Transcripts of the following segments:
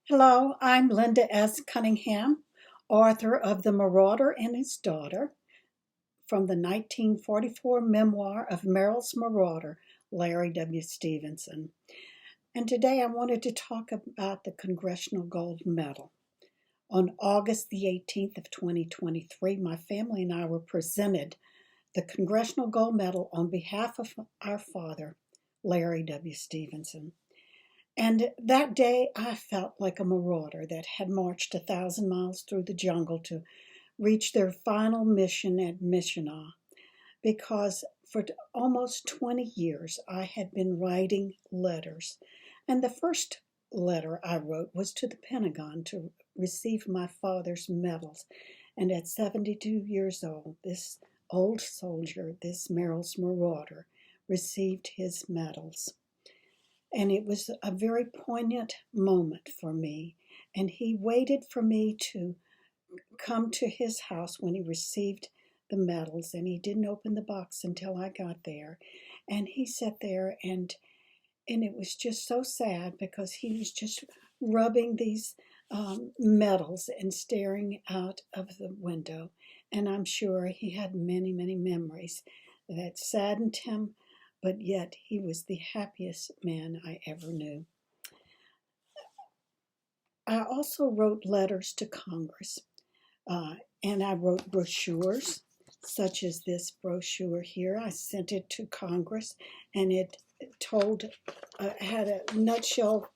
Hello, I'm Linda S. Cunningham, author of The Marauder and His Daughter from the 1944 memoir of Merrill's marauder, Larry W. Stevenson. And today I wanted to talk about the Congressional Gold Medal. On August the 18th of 2023, my family and I were presented the Congressional Gold Medal on behalf of our father, Larry W. Stevenson. And that day I felt like a marauder that had marched 1,000 miles through the jungle to reach their final mission at Missionah, because for almost 20 years I had been writing letters. And the first letter I wrote was to the Pentagon to receive my father's medals. And at 72 years old, this old soldier, this Merrill's marauder, received his medals. And it was a very poignant moment for me. And he waited for me to come to his house when he received the medals, and he didn't open the box until I got there. And he sat there, and it was just so sad because he was just rubbing these medals and staring out of the window. And I'm sure he had many, many memories that saddened him, but yet he was the happiest man I ever knew. I also wrote letters to Congress, and I wrote brochures, such as this brochure here. I sent it to Congress, and it had a nutshell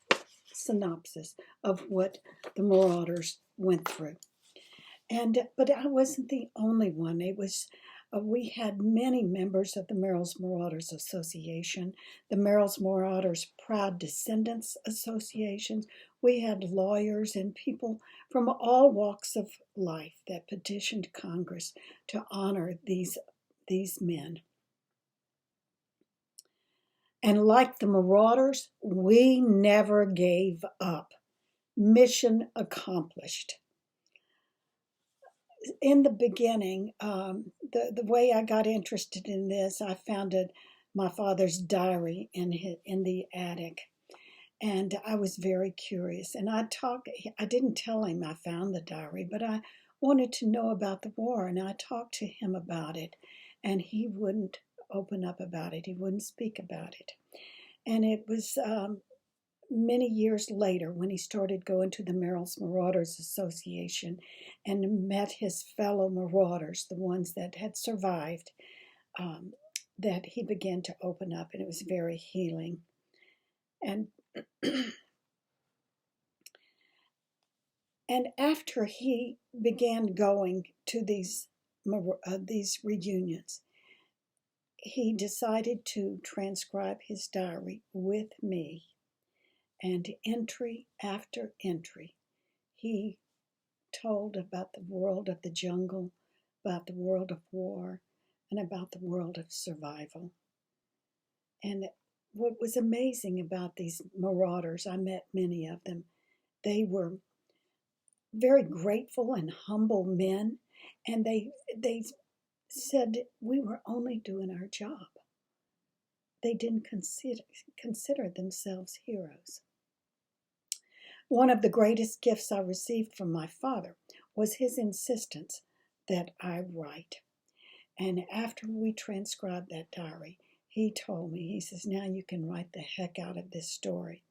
synopsis of what the Marauders went through. But I wasn't the only one. We had many members of the Merrill's Marauders Association, the Merrill's Marauders Proud Descendants Associations. We had lawyers and people from all walks of life that petitioned Congress to honor these men. And like the Marauders, we never gave up. Mission accomplished. In the beginning, the way I got interested in this, I found my father's diary in the attic, and I was very curious. And I didn't tell him I found the diary, but I wanted to know about the war, and I talked to him about it, and he wouldn't open up about it. He wouldn't speak about it. And it was many years later when he started going to the Merrill's Marauders Association and met his fellow marauders, the ones that had survived, that he began to open up, and it was very healing. And and after he began going to these reunions, he decided to transcribe his diary with me. And entry after entry, he told about the world of the jungle, about the world of war, and about the world of survival. And what was amazing about these marauders, I met many of them, they were very grateful and humble men, and they said we were only doing our job. They didn't consider themselves heroes. One of the greatest gifts I received from my father was his insistence that I write. And after we transcribed that diary, he told me, he says, now you can write the heck out of this story.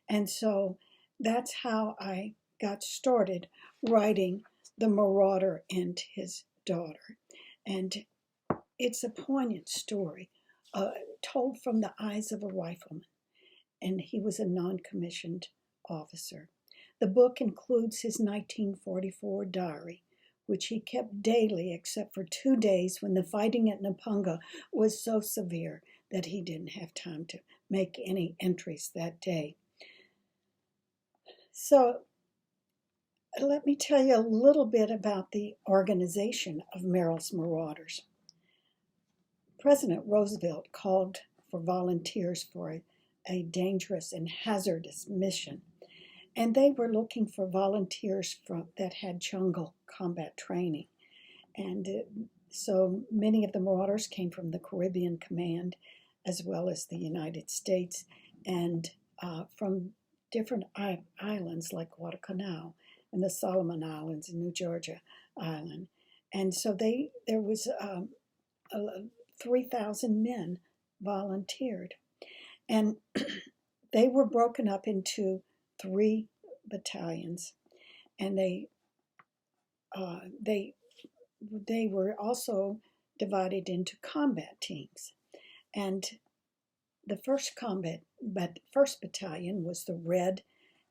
And so that's how I got started writing The Marauder and His Daughter. And it's a poignant story told from the eyes of a rifleman. And he was a non-commissioned officer. The book includes his 1944 diary, which he kept daily except for 2 days when the fighting at Napunga was so severe that he didn't have time to make any entries that day. So let me tell you a little bit about the organization of Merrill's Marauders. President Roosevelt called for volunteers for a dangerous and hazardous mission. And they were looking for volunteers that had jungle combat training. And so many of the Marauders came from the Caribbean Command, as well as the United States, and from different islands like Guadalcanal and the Solomon Islands and New Georgia Island. And so there was 3,000 men volunteered. And they were broken up into 3 battalions. And they were also divided into combat teams. And the first battalion was the red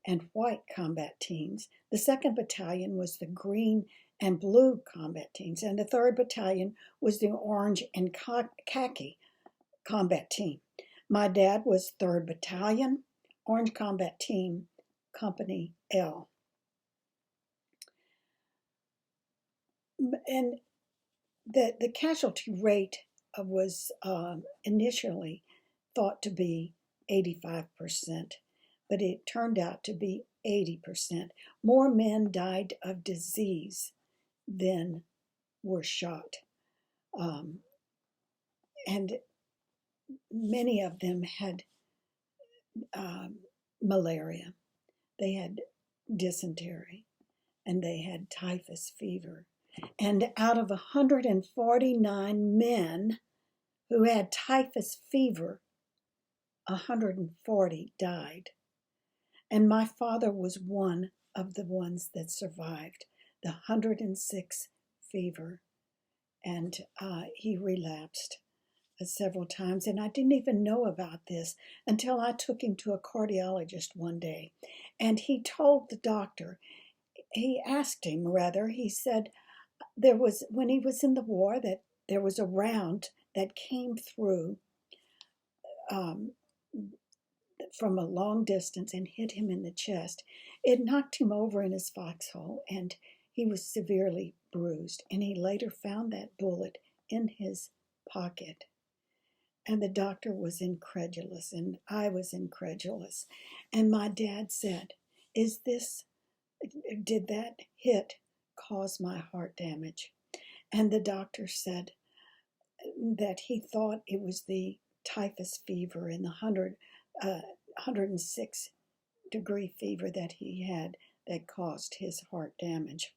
and white combat teams. The second battalion was the green and blue combat teams. And the third battalion was the orange and khaki combat team. My dad was 3rd Battalion, Orange Combat Team, Company L. And the casualty rate was initially thought to be 85%, but it turned out to be 80%. More men died of disease than were shot. And many of them had malaria, they had dysentery, and they had typhus fever. And out of 149 men who had typhus fever, 140 died. And my father was one of the ones that survived the 106 fever. And he relapsed several times. And I didn't even know about this until I took him to a cardiologist one day. And he told the doctor, he said, when he was in the war, that there was a round that came through from a long distance and hit him in the chest. It knocked him over in his foxhole, and he was severely bruised. And he later found that bullet in his pocket. And the doctor was incredulous, and I was incredulous. And my dad said, did that hit cause my heart damage? And the doctor said that he thought it was the typhus fever and the 106 degree fever that he had that caused his heart damage.